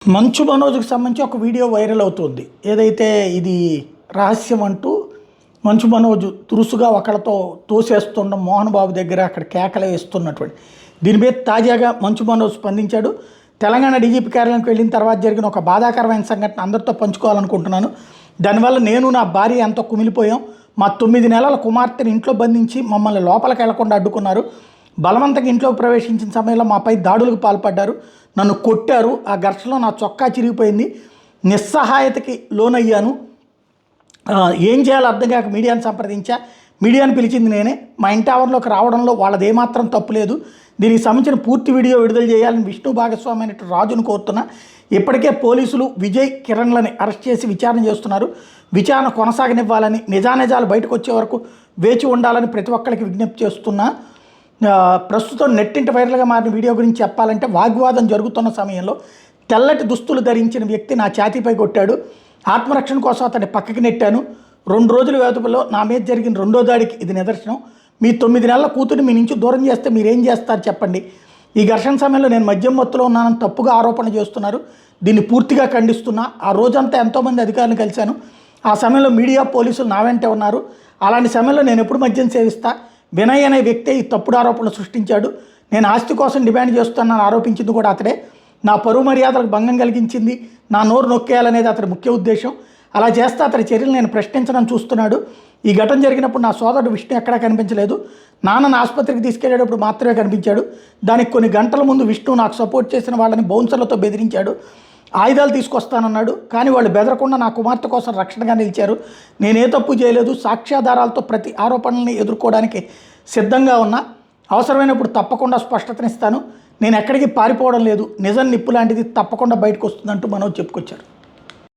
మంచు మనోజ్కి సంబంధించి ఒక వీడియో వైరల్ అవుతుంది. ఏదైతే ఇది రహస్యం అంటూ మంచు మనోజ్ తురుసుగా ఒకళ్ళతో తోసేస్తున్న మోహన్ బాబు దగ్గర అక్కడ కేకలు వేస్తున్నటువంటి దీని మీద తాజాగా మంచు మనోజ్ స్పందించాడు. తెలంగాణ డీజీపీ కార్యాలయానికి వెళ్ళిన తర్వాత జరిగిన ఒక బాధాకరమైన సంఘటన అందరితో పంచుకోవాలనుకుంటున్నాను. దానివల్ల నేను నా భార్య ఎంతో కుమిలిపోయాం. మా 9 నెలల కుమార్తెని ఇంట్లో బంధించి మమ్మల్ని లోపలికి వెళ్లకుండా అడ్డుకున్నారు. బలవంతంగా ఇంట్లోకి ప్రవేశించిన సమయంలో మాపై దాడులకు పాల్పడ్డారు. నన్ను కొట్టారు. ఆ ఘర్షణలో నా చొక్కా చిరిగిపోయింది. నిస్సహాయతకి లోనయ్యాను. ఏం చేయాలో అర్థం కాక మీడియాను సంప్రదించా. మీడియాను పిలిచింది నేనే. మా ఇంటి ఆవరణలోకి రావడంలో వాళ్ళది ఏమాత్రం తప్పు లేదు. దీనికి సంబంధించిన పూర్తి వీడియో విడుదల చేయాలని విష్ణు భాగస్వామి అయినట్టు రాజును కోరుతున్నా. ఇప్పటికే పోలీసులు విజయ్ కిరణ్లని అరెస్ట్ చేసి విచారణ చేస్తున్నారు. విచారణ కొనసాగనివ్వాలని, నిజానిజాలు బయటకు వచ్చే వరకు వేచి ఉండాలని ప్రతి ఒక్కరికి విజ్ఞప్తి చేస్తున్నా. ప్రస్తుతం నెట్టింటి వైరల్గా మారిన వీడియో గురించి చెప్పాలంటే, వాగ్వాదం జరుగుతున్న సమయంలో తెల్లటి దుస్తులు ధరించిన వ్యక్తి నా ఛాతీపై కొట్టాడు. ఆత్మరక్షణ కోసం అతన్ని పక్కకి నెట్టాను. 2 రోజుల వ్యవధిలో నా మీద జరిగిన రెండో దాడికి ఇది నిదర్శనం. మీ 9 నెలల కూతురిని మీ నుంచి దూరం చేస్తే మీరేం చేస్తారు చెప్పండి. ఈ ఘర్షణ సమయంలో నేను మద్యం మత్తులో ఉన్నానని తప్పుగా ఆరోపణ చేస్తున్నారు. దీన్ని పూర్తిగా ఖండిస్తున్నా. ఆ రోజంతా ఎంతోమంది అధికారులను కలిశాను. ఆ సమయంలో మీడియా, పోలీసులు నా వెంటే ఉన్నారు. అలాంటి సమయంలో నేను ఎప్పుడు మద్యం సేవిస్తా? వినయ్ అనే వ్యక్తే ఈ తప్పుడు ఆరోపణలు సృష్టించాడు. నేను ఆస్తి కోసం డిమాండ్ చేస్తున్నానని ఆరోపించింది కూడా అతడే. నా పరువు మర్యాదలకు భంగం కలిగించింది, నా నోరు నొక్కేయాలనేది అతడి ముఖ్య ఉద్దేశం. అలా చేస్తే అతడి చర్యలు నేను ప్రశ్నించడం చూస్తున్నాడు. ఈ ఘటన జరిగినప్పుడు నా సోదరుడు విష్ణు ఎక్కడా కనిపించలేదు. నాన్నను ఆసుపత్రికి తీసుకెళ్లేటప్పుడు మాత్రమే కనిపించాడు. దానికి కొన్ని గంటల ముందు విష్ణు నాకు సపోర్ట్ చేసిన వాళ్ళని బౌన్సర్లతో బెదిరించాడు. ఆయుధాలు తీసుకొస్తానన్నాడు. కానీ వాళ్ళు బెదరకుండా నా కుమార్తె కోసం రక్షణగా నిలిచారు. నేనే తప్పు చేయలేదు. సాక్ష్యాధారాలతో ప్రతి ఆరోపణల్ని ఎదుర్కోవడానికి సిద్ధంగా ఉన్నా. అవసరమైనప్పుడు తప్పకుండా స్పష్టతనిస్తాను. నేను ఎక్కడికి పారిపోవడం లేదు. నిజం నిప్పు లాంటిది, తప్పకుండా బయటకు వస్తుందంటూ మనోజ్ చెప్పుకొచ్చారు.